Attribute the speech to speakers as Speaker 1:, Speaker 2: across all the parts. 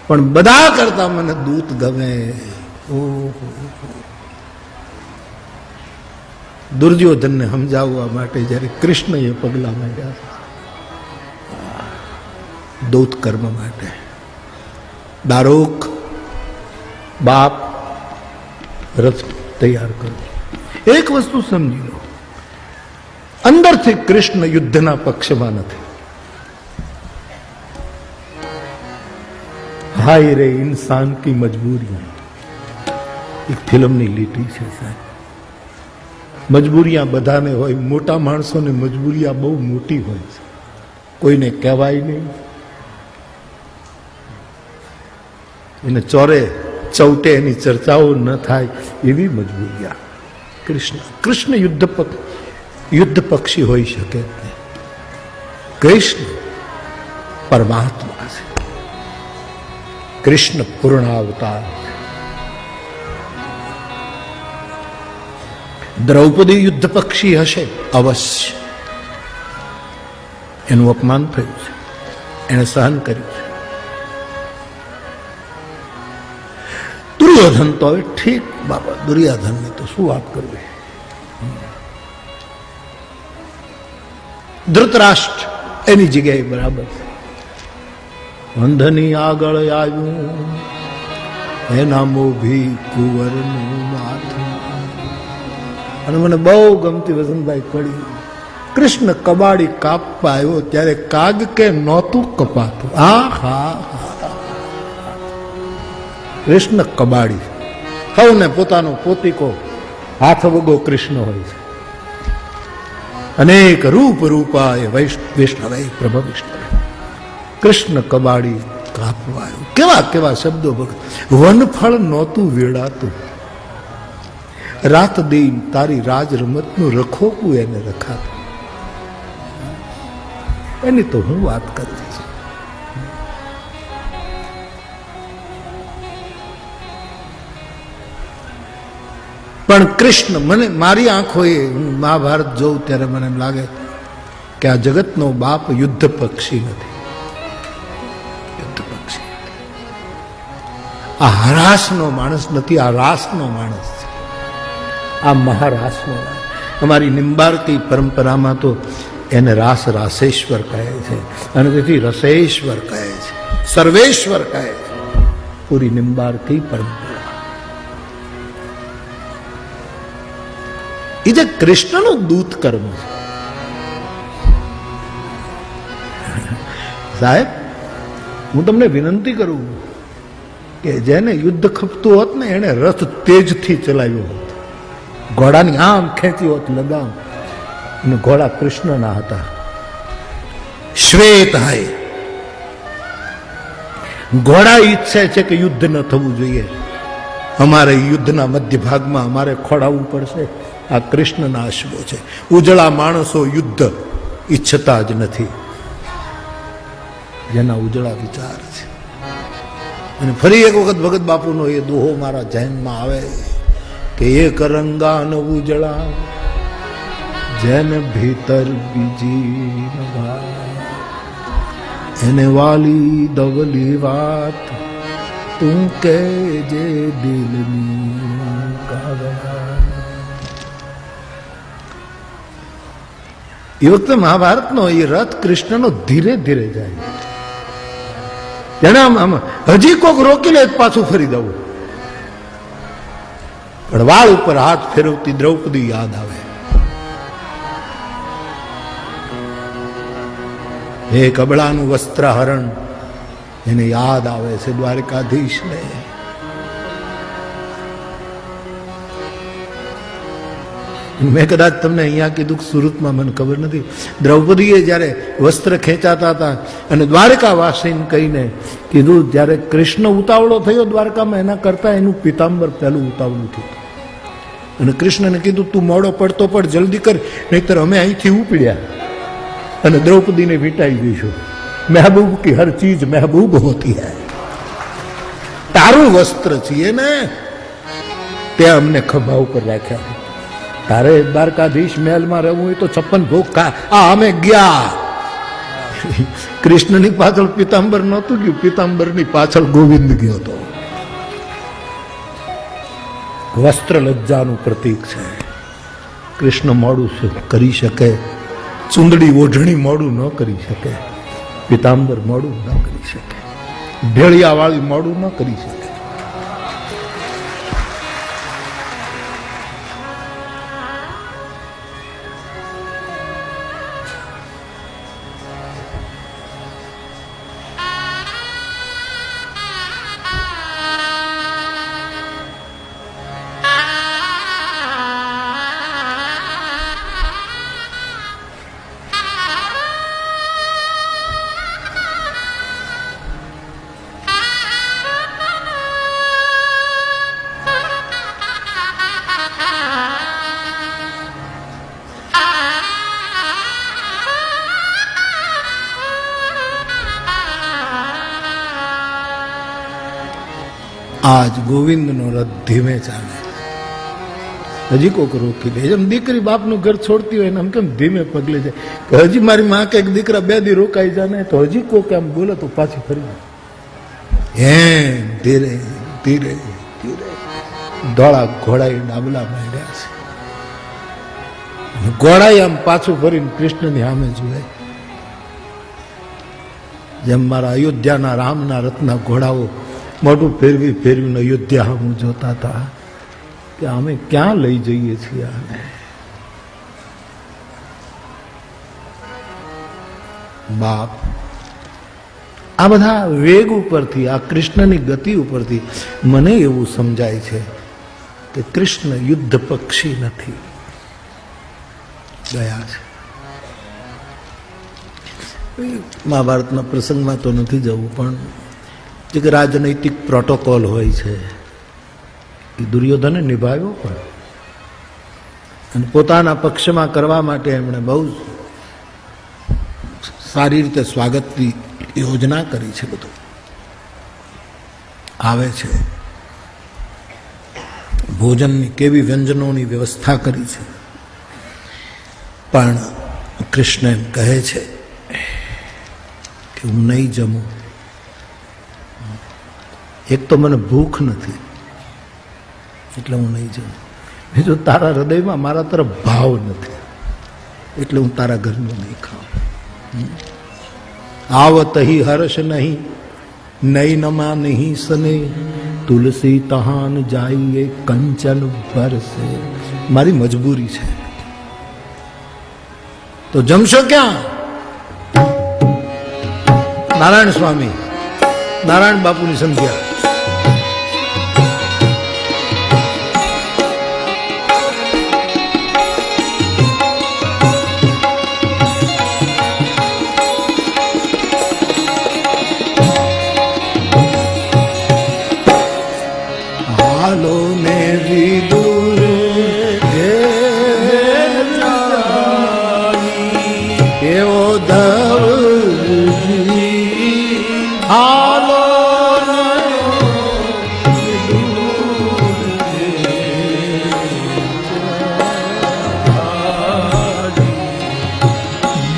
Speaker 1: પણ બધા કરતા મને દૂત ગમે. દુર્યોધનને સમજાવવા માટે જયારે કૃષ્ણએ પગલા માંડ્યા દૂત કર્મ માટે, દારૂક બાપ રથ તૈયાર કરો. એક વસ્તુ સમજી લો, અંદરથી કૃષ્ણ યુદ્ધના પક્ષમાં નથી. હાય રે ઇન્સાન કી મજબૂરિયાં, એક ફિલ્મની લીટી છે સાહેબ. મજબૂરિયાં બધાને હોય, મોટા માણસોને મજબૂરિયાં બહુ મોટી હોય છે, કોઈને કહેવાય નહીં, એને ચોરે ચૌટે એની ચર્ચાઓ ન થાય એવી મજબૂરિયાં. કૃષ્ણ યુદ્ધ પક્ષી હોઈ શકે નહીં. કૃષ્ણ પરમાત્મા છે, કૃષ્ણ પૂર્ણાવતાર. દ્રૌપદી યુદ્ધ પક્ષી હશે અવશ્ય, એનું અપમાન થયું છે, એને સહન કર્યું છે. દુર્યોધન તો હવે ઠીક બાબા, દુર્યોધનને તો શું વાત કરવી. ધૃતરાષ્ટ્ર એની જગ્યાએ બરાબર છે. અંધની આગળ આવ્યું એના મોભી કુંવરનું માથું. અને મને બહુ ગમતી વસંતભાઈ કડી, કૃષ્ણ કબાડી કાપવા આવ્યો ત્યારે કાગ કે નહોતું કપાતું. કૃષ્ણ કબાડી, સૌને પોતાનો પોતીકો હાથ વગો કૃષ્ણ હોય છે. અનેક રૂપ રૂપાય વૈષ્ણવે પ્રભવ વિષ્ણવે. કૃષ્ણ કબાડી કાપવા આવ્યો. કેવા કેવા શબ્દો ભગત. વનફળ નહોતું વેડાતું, રાત દિન તારી રાજ રમતનું રખોકું એને રખાતું. એની તો હું વાત કરતી છું. પણ કૃષ્ણ, મને મારી આંખોએ હું મહાભારત જોઉં ત્યારે મને એમ લાગે કે આ જગતનો બાપ યુદ્ધ પક્ષી નથી. યુદ્ધ પક્ષી આ હરાસનો માણસ નથી, આ રાસનો માણસ છે. આ મહારાસનો. અમારી નિંબાર્કી પરંપરામાં તો એને રાસ રાસેશ્વર કહે છે, અને તેથી રસેશ્વર કહે છે, સર્વેશ્વર કહે છે. પૂરી નિંબાર્કી પરંપરા એ જે કૃષ્ણનું દૂત કર્મ છે. સાહેબ, હું તમને વિનંતી કરું કે જેને યુદ્ધ ખપતું હોત ને એને રથ તેજથી ચલાવ્યો હોત, ઘોડાની આમ ખેંચી હોત લગામ, અને ઘોડા કૃષ્ણના હતા. શ્વેત હાય, ઘોડા ઈચ્છે છે કે યુદ્ધ ન થવું જોઈએ. અમારે યુદ્ધના મધ્ય ભાગમાં અમારે ખોડાવવું પડશે. આ કૃષ્ણના અશ્વો છે. ઉજળા માણસો યુદ્ધ ઈચ્છતા જ નથી, જેના ઉજળા વિચાર છે. અને ફરી એક વખત ભગત બાપુનો એ દોહો મારા ધ્યાનમાં આવે કે એક રંગાન ઉજળા જેન ભીતર બીજી એને વાલી દવલી વાત તું કે જે દિલની કાગડા. એ વખતે મહાભારતનો એ રથ કૃષ્ણનો ધીરે ધીરે જાય. આમ હજી કોક રોકી લે પાછું ફરી દઉં. પણ વાળ ઉપર હાથ ફેરવતી દ્રૌપદી યાદ આવે. એ કબળાનું વસ્ત્રહરણ એને યાદ આવે છે દ્વારકાધીશને. મેં કદાચ તમને અહીંયા કીધું કે સુરતમાં, મને ખબર નથી, દ્રૌપદીએ જ્યારે વસ્ત્ર ખેંચાતા હતા અને દ્વારકાવાસીને કહીને કીધું, જ્યારે કૃષ્ણ ઉતાવળો થયો દ્વારકામાં એના કરતા એનું પિતાંબર પહેલું ઉતાવળું થયું. અને કૃષ્ણને કીધું તું મોડો પડતો પડ, જલ્દી કર, નહીતર અમે અહીંથી ઉપડ્યા અને દ્રૌપદીને વીંટાઈ દઈશું. મહેબૂબ કી હર ચીજ મહેબૂબ હોતી હૈ. તારું વસ્ત્ર છીએ ને, તે અમને ખભા ઉપર રાખ્યા. તારે દ્વારકાધીશ મહેલમાં રહેવું હોય તો 56 ભોગ ખા. આ અમે ગયા કૃષ્ણની પાછળ પિતાંબર નહોતું ગયું, પિતાંબરની પાછળ ગોવિંદ ગયો હતો. વસ્ત્ર લજ્જાનું પ્રતીક છે. કૃષ્ણ મોડું કરી શકે, ચુંદડી ઓઢણી મોડું ન કરી શકે, પિતાંબર મોડું ન કરી શકે, ઢેળિયાવાળી મોડું ન કરી શકે. આજ ગોવિંદનો રથ ધીમે ચાલે, હજી કોક રોકી દે. જેમ દીકરી બાપનું ઘર છોડતી હોય ને આમ કેમ ધીમે પગલે જાય, કે હજી મારી માં કે દીકરા 2 દી રોકાઈ જાય તો હજી કોક આમ બોલે તો પાછી ફરી જાય. ધીરે ધીરે ધીરે ધોળા ઘોડાઈ ડાબલા માંડ્યા છે. ઘોડાઈ આમ પાછું ફરીને કૃષ્ણની સામે જુએ. જેમ મારા અયોધ્યાના રામના રથના ઘોડાઓ મોટું ફેરવી ફેરવીને અયોધ્યા હું જોતા હતા કે અમે ક્યાં લઈ જઈએ છીએ આને. બાપ આ બધા વેગ ઉપરથી, આ કૃષ્ણની ગતિ ઉપરથી મને એવું સમજાય છે કે કૃષ્ણ યુદ્ધ પક્ષી નથી, ગયા છે. મહાભારતના પ્રસંગમાં તો નથી જવું, પણ એક રાજનૈતિક પ્રોટોકોલ હોય છે એ દુર્યોધને નિભાવ્યો પણ, અને પોતાના પક્ષમાં કરવા માટે એમણે બહુ સારી રીતે સ્વાગતની યોજના કરી છે. બધું આવે છે, ભોજનની કેવી વ્યંજનોની વ્યવસ્થા કરી છે. પણ કૃષ્ણ એમ કહે છે કે હું નહીં જમું. એક તો મને ભૂખ નથી એટલે હું નહીં જમું, બીજું તારા હૃદયમાં મારા તરફ ભાવ નથી એટલે હું તારા ઘરનું નહીં ખાઉં. આવત હી હર્ષ નહીં, નઈ નમાં નહીં સને, તુલસી તહાન જાઈએ કંચન બરસે. મારી મજબૂરી છે તો જમશો ક્યાં? નારાયણ સ્વામી, નારાયણ બાપુની સંધ્યા. હાલો ને વિદુર એવો ધવજી, હાલો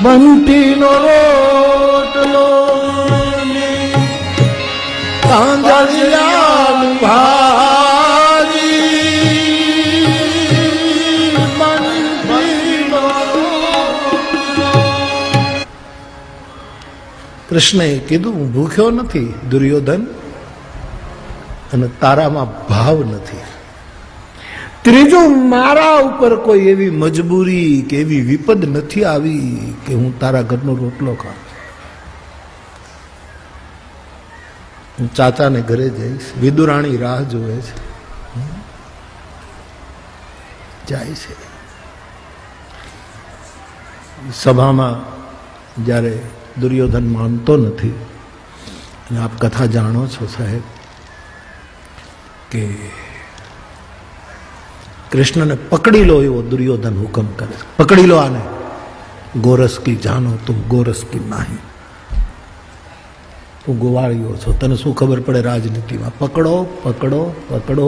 Speaker 1: બંટીનો રોટલો કાંજળિયા ભાજી, કૃષ્ણએ કીધું હું ભૂખ્યો નથી દુર્યોધન, અને તારામાં ભાવ નથી. ત્રીજું, મારા ઉપર કોઈ એવી મજબૂરી કે એવી વિપદ નથી આવી કે હું તારા ઘરનો રોટલો ખાઉં. હું ચાચાને ઘરે જઈશ. વિદુરાણી રાહ જોવે છે, જાય છે. સભામાં જ્યારે દુર્યોધન માનતો નથી, અને આપ કથા જાણો છો સાહેબ કે કૃષ્ણને પકડી લો એવો દુર્યોધન હુકમ કરે. પકડી લો આને, ગોરસ કી જાનો તું ગોરસ કી નહીં. તું ગોવાળીઓ છો, તને શું ખબર પડે રાજનીતિમાં? પકડો પકડો પકડો.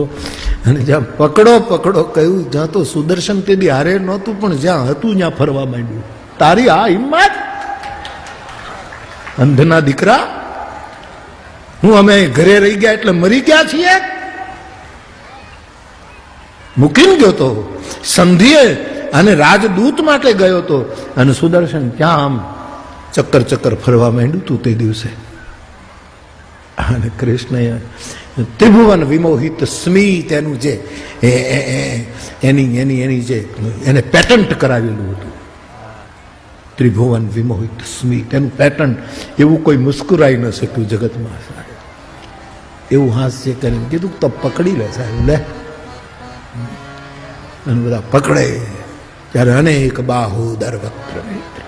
Speaker 1: અને જ્યાં પકડો પકડો કહ્યું, જ્યાં તો સુદર્શન તેદી હારે નહોતું, પણ જ્યાં હતું ત્યાં ફરવા માંડ્યું. તારી આ હિંમત! અંધના દીકરા, હું અમે ઘરે રહી ગયા એટલે મરી ગયા છીએ? મૂકીને ગયો તો સંધિએ અને રાજદૂત માટે ગયો તો, અને સુદર્શન ક્યાં આમ ચક્કર ચક્કર ફરવા માંડ્યું તું તે દિવસે. અને કૃષ્ણએ ત્રિભુવન વિમોહિત સ્મિત એનું જે એની જે એને પેટન્ટ કરાવેલું હતું, ત્રિભુવન વિમોહિત સ્મિત એનું પેટન્ટ, એવું કોઈ મુસ્કુરાઈ ન શક્યું જગતમાં. એવું હાસ્ય કરીને કીધું તો પકડી લે સાહેબ, લે. અને બધા પકડે ત્યારે અનેક બાહુદર વક્ત્ર નેત્ર,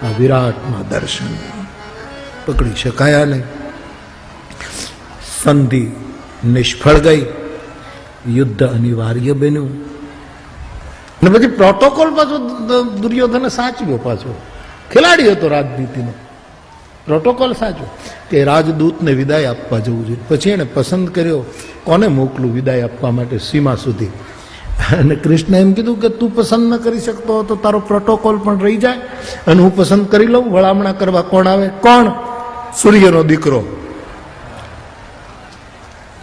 Speaker 1: આ વિરાટમાં દર્શન પકડી શકાયા નહીં. સંધિ નિષ્ફળ ગઈ, યુદ્ધ અનિવાર્ય બન્યું. અને પછી પ્રોટોકોલ પાછો દુર્યોધને સાચવ્યો, પાછો ખેલાડી હતો રાજનીતિનો, પ્રોટોકોલ સાચો કે રાજદૂતને વિદાય આપવા જવું જોઈએ. પછી એને પસંદ કર્યો કોને મોકલું વિદાય આપવા માટે સીમા સુધી. અને કૃષ્ણ એમ કીધું કે તું પસંદ ન કરી શકતો તો તારો પ્રોટોકોલ પણ રહી જાય અને હું પસંદ કરી લઉં. વળામણા કરવા કોણ આવે? કોણ? સૂર્યનો દીકરો.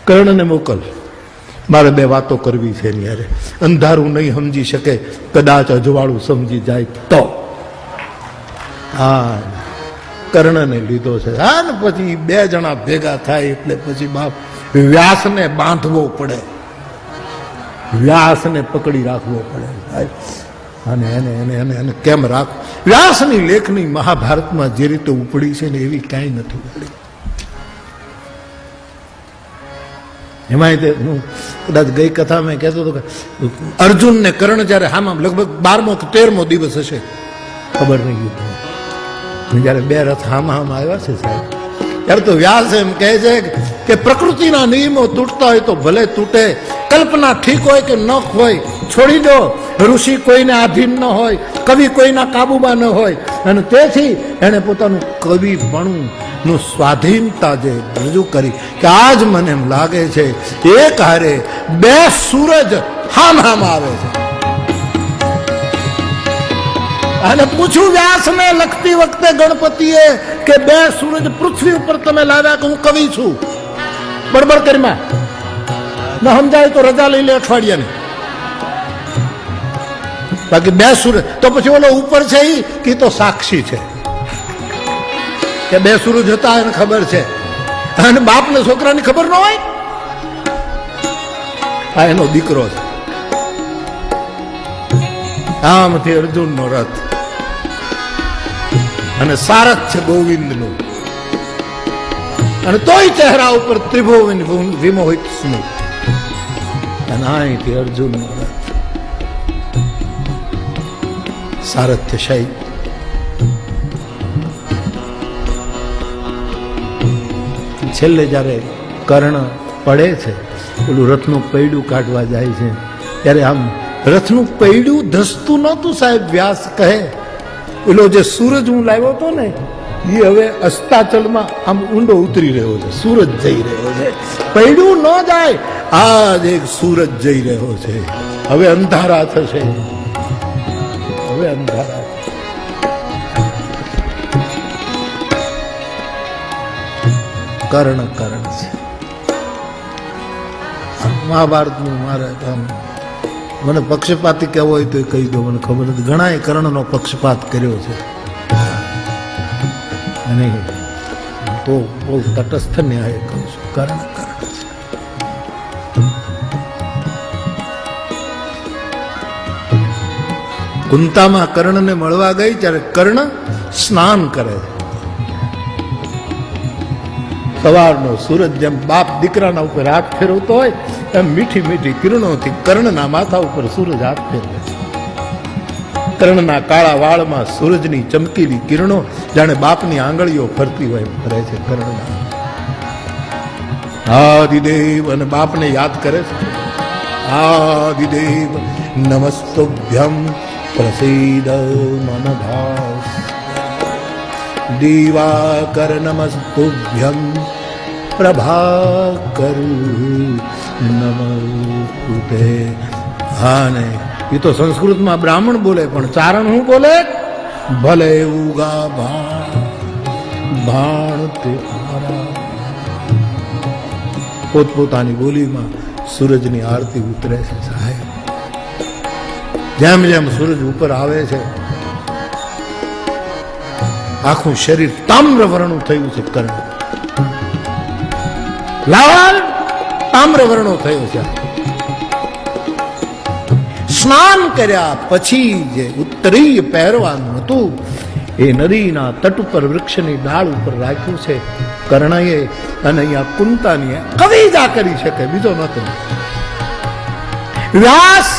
Speaker 1: કર્ણને મોકલ, મારે બે વાતો કરવી છે એની હારે. અંધારું નહીં સમજી શકે, કદાચ અજવાળું સમજી જાય તો. હા, કર્ણને લીધો છે. હા ને પછી બે જણા ભેગા થાય એટલે પછી બાપ વ્યાસને બાંધવો પડે, વ્યાસને પકડી રાખવો પડે. અને એને એને એને એને કેમ રાખ? વ્યાસની લેખની મહાભારતમાં જે રીતે ઉપડી છે ને એવી કાંઈ નથી ઉપડી. એમાં હું કદાચ ગઈ કથા મેં કહેતો હતો કે અર્જુન ને કર્ણ જયારે હામાં લગભગ 12મો કે 13મો દિવસ હશે, ખબર નહીં યુદ્ધમાં, જયારે બે રથ હામાં આવ્યા છે સાહેબ, ત્યારે તો વ્યાસ એમ કહે છે કે પ્રકૃતિના નિયમો તૂટતા હોય તો ભલે તૂટે, કલ્પના ઠીક હોય કે ન હોય છોડી દો. ઋષિ કોઈને આધીન ન હોય, કવિ કોઈના કાબુમાં ન હોય, અને તેથી એને પોતાનું કવિપણું નું સ્વાધીનતા જે રજૂ કરી કે આજ મને એમ લાગે છે એક હારે બે સૂરજ હામ હામ આવે છે. અને પૂછ્યું વ્યાસને લખતી વખતે ગણપતિએ કે બે સૂરજ પૃથ્વી ઉપર તમે લાવ્યા કે હું કવિ છું? બળબડ કરીમાં ન સમજાય તો રજા લઈ લે અઠવાડિયાની. બાકી બે સૂરજ તો પછી ઓલો ઉપર છે એ તો સાક્ષી છે કે બે સૂરજ હતા એને ખબર છે, અને બાપને છોકરાની ખબર ન હોય. આ એનો દીકરો છે. આમથી અર્જુનનો રથ અને સારથ છે ગોવિંદનું, અને તોય ચહેરા ઉપર ત્રિભુવન વિમોહિત સ્મિત. અને અહીંથી અર્જુનનો રથ સારથ્ય શાહી. છેલ્લે જયારે કર્ણ પડે છે, પેલું રથનું પૈડું કાઢવા જાય છે, ત્યારે આમ રથનું પૈડું ધસતું નહોતું સાહેબ. વ્યાસ કહે પેલો જે સૂરજ હું લાવ્યો હતો ને એ હવે અસ્તાચલમાં આમ ઊંડો ઉતરી રહ્યો છે, સૂરજ જઈ રહ્યો છે. પૈડું ન જાય, આજ એક સૂરજ જઈ રહ્યો છે. હવે અંધારા થશે, હવે અંધારા. કર્ણ કર્ણ છે. મહાભારતનું મારે મને પક્ષપાતી કહેવો હોય તો એ કહી દો, મને ખબર નથી. ઘણાએ કર્ણનો પક્ષપાત કર્યો છે, અને તો બહુ તટસ્થ ન્યાય કહું છું. કર્ણ કર્ણ છે. કુંતામાં કર્ણને મળવા ગઈ ત્યારે કર્ણ સ્નાન કરે છે. સવારનો સૂરજ જેમ બાપ દીકરાના ઉપર હાથ ફેરવતો હોય એમ મીઠી મીઠી કિરણોથી કર્ણના માથા ઉપર સૂરજ હાથ ફેરવે છે. કર્ણના કાળા વાળમાં સૂરજની ચમકીલી કિરણો જાણે બાપની આંગળીઓ ફરતી હોય ફરે છે. કર્ણના આદિદેવ અને બાપને યાદ કરે છે. આદિદેવ નમસ્તુભ્યમ પ્રસીદ મમ ભાસ, દિવાકર નમસ્તુભ્યમ પ્રભાકર નમસ્તુતે. હા ને એ તો સંસ્કૃતમાં બ્રાહ્મણ બોલે, પણ ચારણ શું બોલે? ભલે ઉગા ભા ભાણ તે હારા. પોતપોતાની બોલીમાં સૂરજની આરતી ઉતરે છે સાહેબ. જેમ જેમ સૂરજ ઉપર આવે છે આખું શરીર તામ્ર વર્ણું થયું છે. કર્ણ લાલ તામ્ર વર્ણો થયો છે. સ્નાન કર્યા પછી જે ઉત્તરીય પહેરવાનું હતું એ નદીના તટ ઉપર વૃક્ષની ડાળ ઉપર રાખ્યું છે કર્ણએ. અને અહીંયા કુંતાની કવિતા કરી શકે, બીજો નતો. વ્યાસ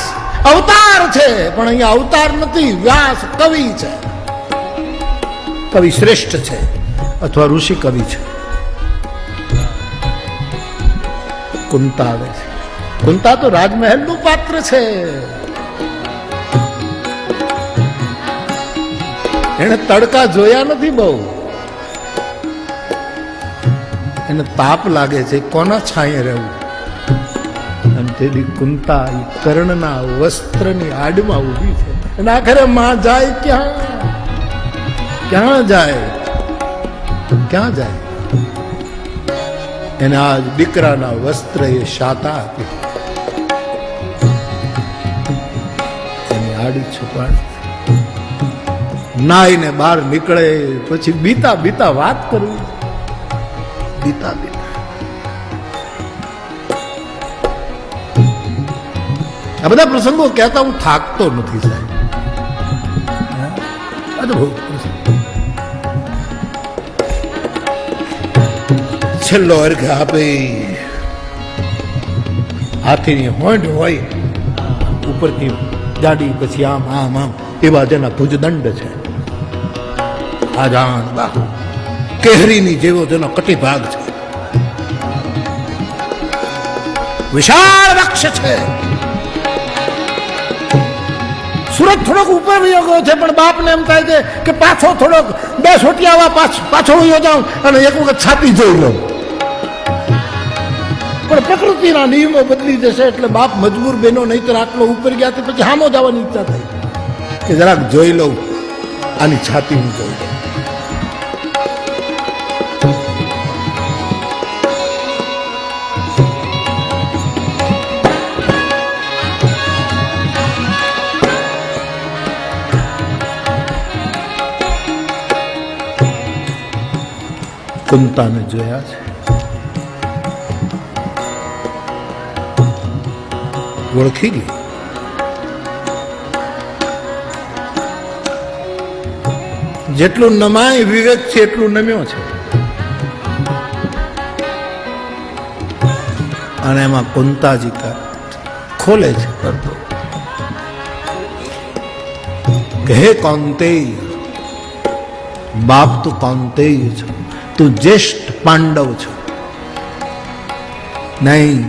Speaker 1: અવતાર છે પણ અહીંયા અવતાર નથી, વ્યાસ કવિ છે. કવિ શ્રેષ્ઠ છે અથવા ઋષિ કવિ છે. કુંતા આવે છે. કુંતા તો રાજમહેલ નું પાત્ર છે. એને તડકા જોયા નથી બહુ. એને તાપ લાગે છે, કોના છાંયે રહેવું. અને તેથી કુંતા કર્ણના વસ્ત્રની આડમાં ઊભી છે. અને આખરે માં જાય ક્યાં? ક્યાં જાય? ક્યાં જાય? એને આજ દીકરાના વસ્ત્ર એ શાતા આપી, એની આડી છુપાડી. નાઈને બહાર નીકળે પછી બીતા બીતા વાત કરવી. બીતા બીતા આ બધા પ્રસંગો કહેતા હું થાકતો નથી સાહેબ. છેલ્લો અર્ઘ આપે, હાથીની હોંઠ હોય ઉપરથી જાડી, પછી આમ આમ આમ એવા જેના ભુજદંડ છે. આજાન બાહુ કેહરીની જેવો જેનો કટિભાગ છે. વિશાળ વક્ષ છે. સુરત થોડોક ઉપર વયો ગયો છે પણ બાપને એમ થાય છે કે પાછો થોડોક 2 સોટિયાવા પાછો વયો જાઉં અને એક વખત છાતી જોઈ લઉં. પણ પ્રકૃતિના નિયમો બદલી જશે એટલે બાપ મજબૂર બેનો નહીતર આટલો ઉપર ગયા પછી હામો જવાની ઈચ્છા થઈ કે જરાક જોઈ લઉં, આની છાતી હું જોઈ લઉં. કુંતાને જોયા છે, ઓળખી ગઈ. જેટલું નમાય વિવેક છે એટલું નમ્યો છે. અને એમાં કુંતાજી ખોલે છે પડદો કે હે કૌંતેય, બાપ તું કૌંતેય છો, તું જ્યેષ્ઠ પાંડવ છો. નહીં,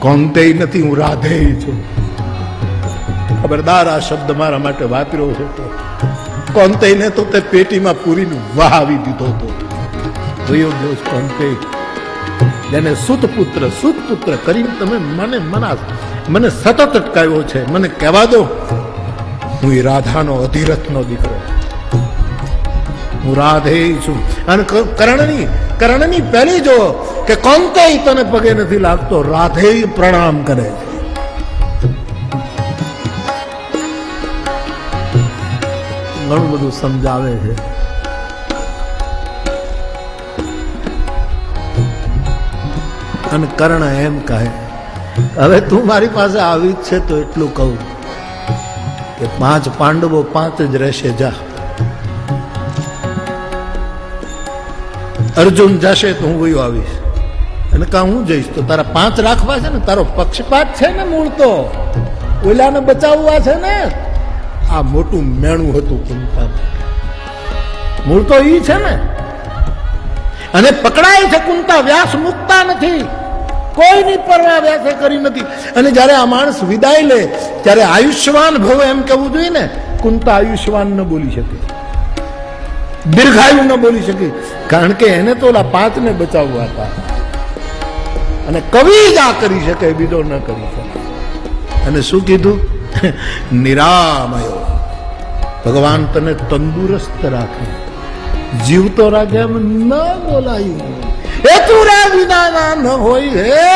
Speaker 1: કૌંતેય નથી, હું રાધેય છું. ખબરદાર, આ શબ્દ મારા માટે વાપર્યો છે તો કૌંતેયને તો તે પેટીમાં પૂરીને વહાવી દીધો હતો. જોયો ગયો કૌંતેય, જેને સુતપુત્ર કરીને તમે મને સતત અટકાવ્યો છે. મને કહેવા દો, હું એ રાધાનો અધિરથનો દીકરો, હું રાધેય છું. અને કર્ણની પહેલી જો કે કૌંતેય તને પગે નથી લાગતો, રાધેય પ્રણામ કરે છે. ઘણું બધું સમજાવે છે. અને કર્ણ એમ કહે, હવે તું મારી પાસે આવી જ છે તો એટલું કહું કે 5 પાંડવો 5 જ રહેશે. જા, અર્જુન જશે તો હું વયો આવીશ. અને કા હું જઈશ તો તારા 5 રાખવા છે ને? તારો પક્ષપાત છે ને? મૂળ તો ઓલાને બચાવવા છે ને? આ મોટું મેણું હતું કુંતા. મૂળ તો ઈ છે ને. અને પકડાય છે કુંતા, વ્યાસ મુકતા નથી. કોઈની પરવા વ્યાસે કરી નથી. અને જયારે આ માણસ વિદાય લે ત્યારે આયુષ્યવાન ભવ એમ કહેવું જોઈએ ને. કુંતા આયુષ્યવાન ન બોલી શકે, દીર્ઘાયુ ન બોલી શકે, કારણ કે એને તો ઓલા 5 ને બચાવવા હતા. અને કવિ જ આ કરી શકે, બીજો ન કરી શકે. અને શું કીધું? નિરામયો ભગવાન તને તંદુરસ્ત રાખે, જીવતો રાખે એમ ન બોલાયું. હેતુ રે વિનાના ન હોય હે,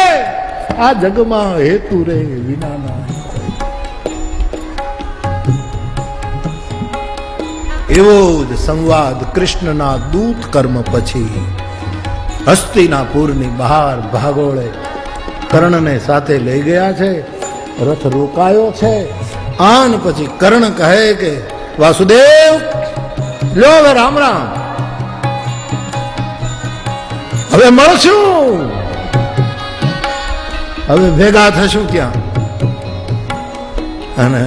Speaker 1: આ જગમાં હેતુ રે વિનાના. એવો જ સંવાદ કૃષ્ણના દૂત કર્મ પછી હસ્તિનાપુરની બહાર ભાગોળે કર્ણને સાથે લઈ ગયા છે. રથ રોકાયો છે. આન પછી કર્ણ કહે કે વાસુદેવ લો હવે રામ રામ, હવે મળશું, હવે ભેગા થશું ત્યાં. અને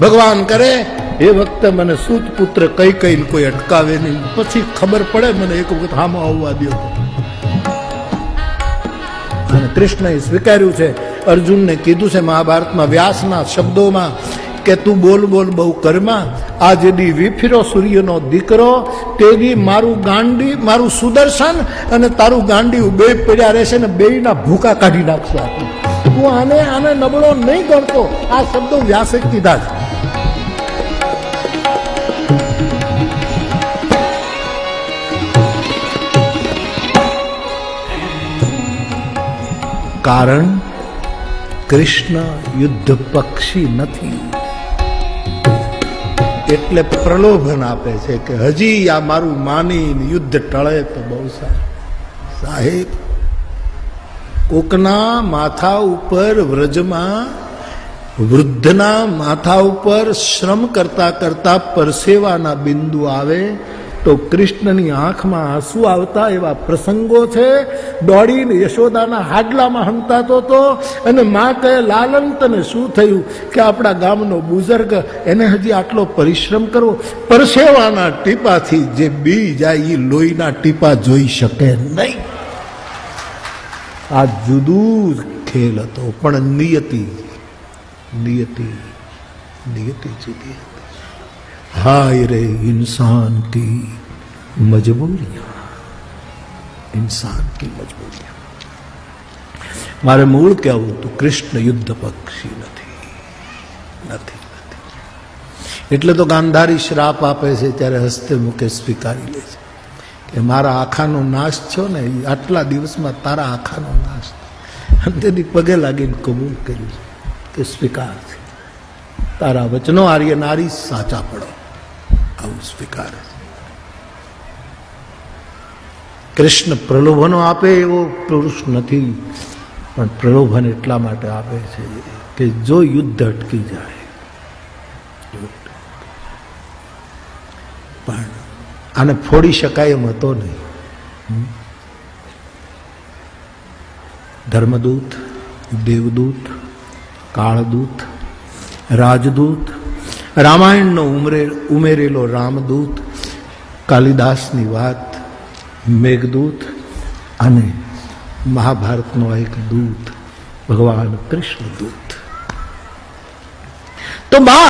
Speaker 1: ભગવાન કરે એ વખતે મને સૂત પુત્ર કઈ કઈ કોઈ અટકાવે નહીં. પછી ખબર પડે મને એક વખત હામાં આવવા દો. અને કૃષ્ણએ સ્વીકાર્યું છે. અર્જુનને કીધું છે મહાભારતમાં વ્યાસના શબ્દોમાં કે તું બોલ બોલ બહુ કરમાં. આ જેદી વિફીરો સૂર્યનો દીકરો તેદી મારું ગાંડી, મારું સુદર્શન અને તારું ગાંડી બે પડ્યા રહેશે ને બેયના ભૂકા કાઢી નાખશે. તું આને નબળો નહીં ગણતો. આ શબ્દો વ્યાસે કીધા છે. કારણ કૃષ્ણ યુદ્ધ પક્ષી નથી, એટલે પ્રલોભન આપે છે કે હજી આ મારું માની યુદ્ધ ટળે તો બહુ સારું. સાહેબ, કોકના માથા ઉપર વ્રજમાં વૃદ્ધના માથા ઉપર શ્રમ કરતા કરતા પરસેવાના બિંદુ આવે તો કૃષ્ણની આંખમાં આંસુ આવતા એવા પ્રસંગો છે. દોડીને યશોદાના હાડલામાં હંતાતો હતો અને માં કહે લાલન તને શું થયું? કે આપણા ગામનો બુઝુર્ગ, એને હજી આટલો પરિશ્રમ કરવો. પરસેવાના ટીપાથી જે બી જાય એ લોહીના ટીપા જોઈ શકે નહીં. આ જુદું ખેલ હતો, પણ નિયતિ જુદી. हाय रे इंसान की मजबूरियां, इंसान की मजबूरियां. मारे मूળ કહેવું તો કૃષ્ણ યુદ્ધ પક્ષી નથી. એટલે તો ગાંધારી શ્રાપ આપે છે ત્યારે હસ્તે મુકે સ્વીકારી લે છે કે મારા આખાનો નાશ થયો ને, આટલા દિવસમાં તારા આખાનો નાશ. અને તેથી પગે લાગીને કબૂલ કર્યું કે સ્વીકાર છે, તારા વચનો આર્ય નારી સાચા પડો. આવું સ્વીકાર. કૃષ્ણ પ્રલોભનો આપે એવો પુરુષ નથી, પણ પ્રલોભન એટલા માટે આપે છે કે જો યુદ્ધ અટકી જાય. પણ આને ફોડી શકાય એમ હતો નહીં. ધર્મદૂત, દેવદૂત, કાળદૂત, રાજદૂત, રામાયણનો ઉમેરેલો રામદૂત, કાલિદાસની વાત, મેઘદૂત અને મહાભારતનો એક દૂત ભગવાન કૃષ્ણ દૂત. તો